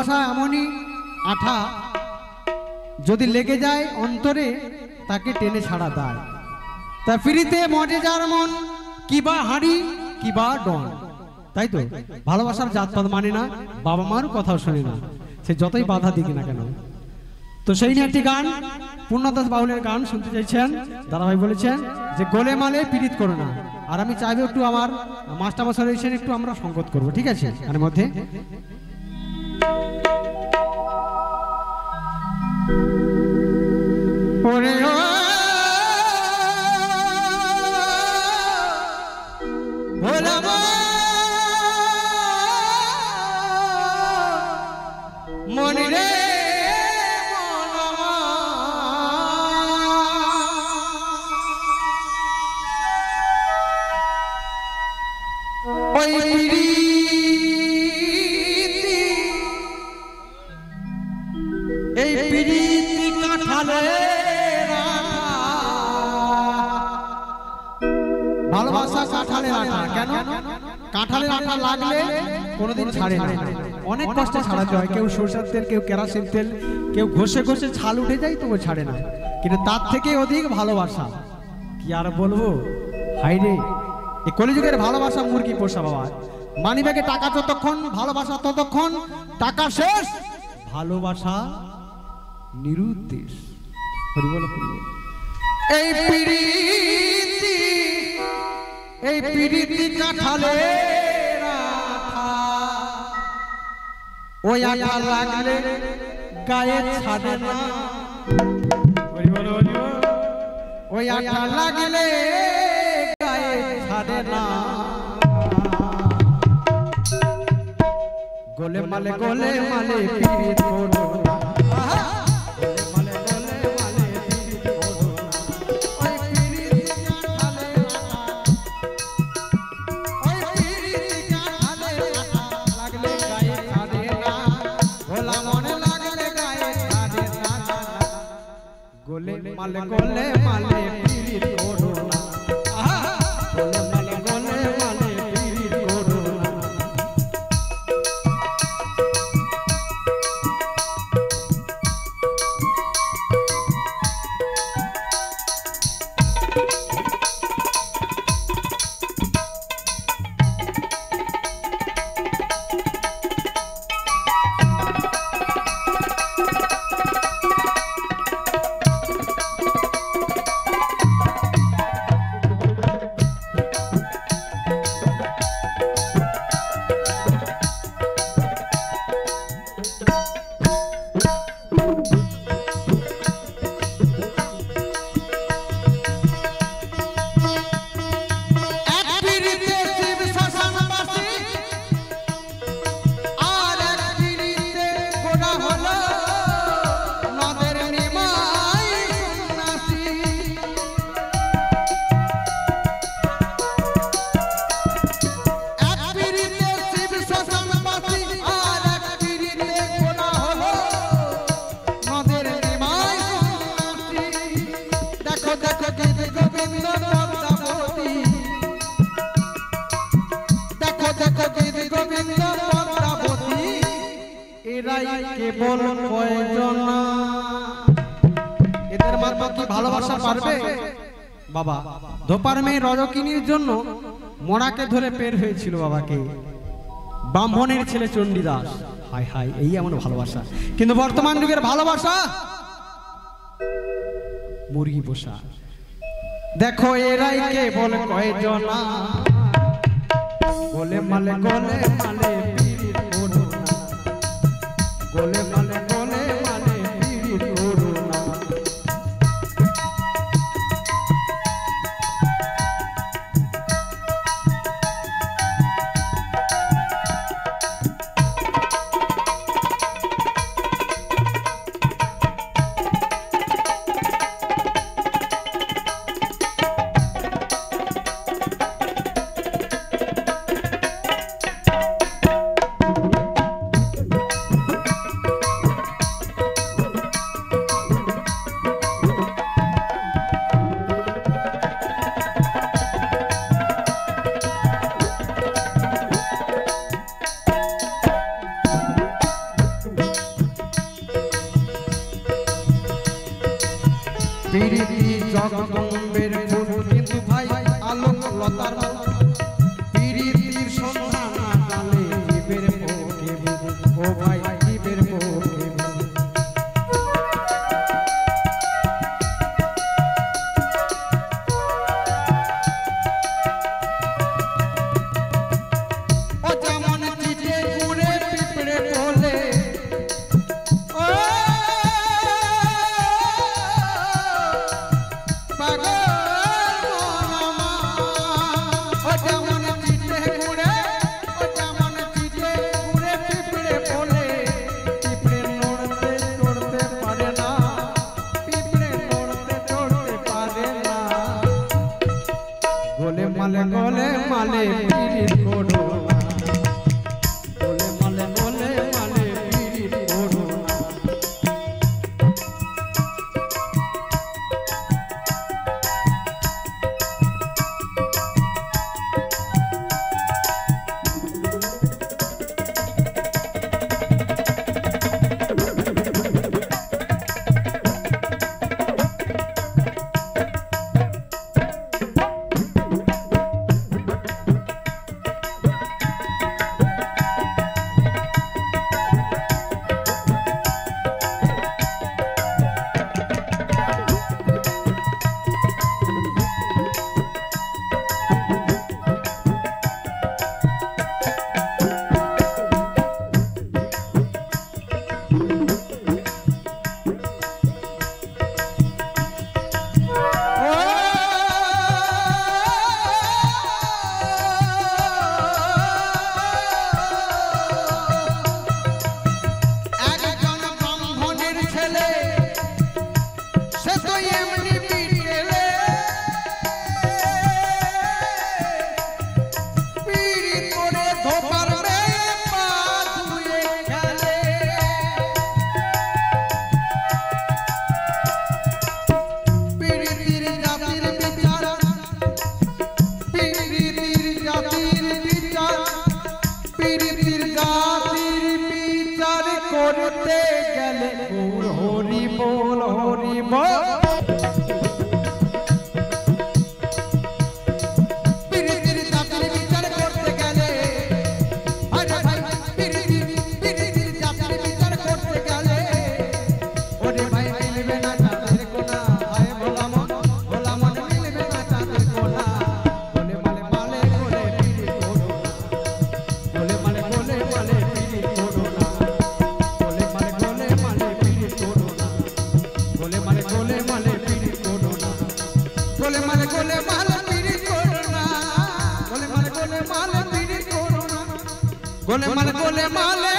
ভালোবাসা এমনই আঠা, যদি লেগে যায় অন্তরে তাকে টেনে ছাড়া দেয়। তা ফিরিতে মজে যার মন, কিবা হাঁড়ি কিবা ডন। তাই তো ভালোবাসার জাতপাত মানে না, বাবা মার কথাও শোনে না, সে যতই বাধা দিক না কেন। তো সেই নিয়ে একটি গান পূর্ণদাস বাউলের গান শুনতে চাইছেন দাদাভাই, বলেছেন যে গোলে মালে পীড়িত করো না। আর আমি চাইবো একটু আমার মাস্টার মশাই রয়েছেন, একটু আমরা সংগত করবো, ঠিক আছে? এর মধ্যে মনে রে এই পিরিতি কাঁঠালে ভালোবাসা কাঁঠালের আঠা। কেন? কাঁঠালের আঠা লাগলে কোনোদিন ছাড়ে না, অনেক কষ্টে ছাড়াতে হয়। কেউ সরষের তেল, কেউ কেরাসিন তেল, কেউ ঘষে ঘষে ছাল উঠে যায়, তবু ছাড়ে না। কিন্তু তার থেকে অধিক ভালোবাসা, কি আর বলবো। হাইরে এই কলিযুগের ভালোবাসা মুরগি পোষা বাবা। মানিব্যাগে টাকা যতক্ষণ, ভালোবাসা ততক্ষণ। টাকা শেষ, ভালোবাসা নিরুদ্দেশ। হরি বল, হরি বল। এই পিরিতি, এই পিরিতি কাঁঠালে ওই আঠা লাগলে গায়ে ছাড়ে না। হরি বল, হরি বল। ওই আঠা লাগলে গায়ে ছাড়ে না। গোলে মালে গোলে মালে পীড়িত করো না। গোলে মালে গোলে মালে পীড়িত করো না। গোলে মালে গোলে মালে পীড়িত করো না। এদের মারফত কি ভালোবাসা পারবে বাবা? ধোপার মেয়ে রজকিনীর জন্য মোড়াকে ধরে পের হয়েছিল বাবাকে, ব্রাহ্মণের ছেলে চণ্ডীদাস। হায় হায়, এই এমন ভালোবাসা। কিন্তু বর্তমান যুগের ভালোবাসা মুরগি পোষা। দেখো এরাই কেবল কয়জনা, গোলে মালে গোলে মালে পীড়িত করো না। গোলে মালে গোলে মালে পীড়িত করো না। পিরিতি জগদম্বের ফুল কিন্তু ভাই আলোক লতার পিরিতির সন্ধান না কালে জীবের পক্ষে ও ভাই জীবের পক্ষে ও যেমন চিঠে ঘুরে পিঁপড়ে বলে গোলে মালে গোলে মালে পিরিত করো গোলে মালে গোলে মালে পিরিত করো করতে গেলে হরি বল হরি বল পিরিতির জাতির বিচার করতে গেলে আরে ভাই পিরিতির জাতির বিচার করতে গেলে ওরে ভাই মিলবে না জাতির কোনা আয় ভোলা মন মিলবে না জাতির কোনা বলে মালে মালে করে পিরিত করো বলে মালে বলে মালে পিরিত করো না গোলে মালে গোলে মালে পিরিত করো না গোলে মালে গোলে মালে পিরিত করো না গোলে মালে গোলে মালে পিরিত করো না গোলে মালে গোলে মালে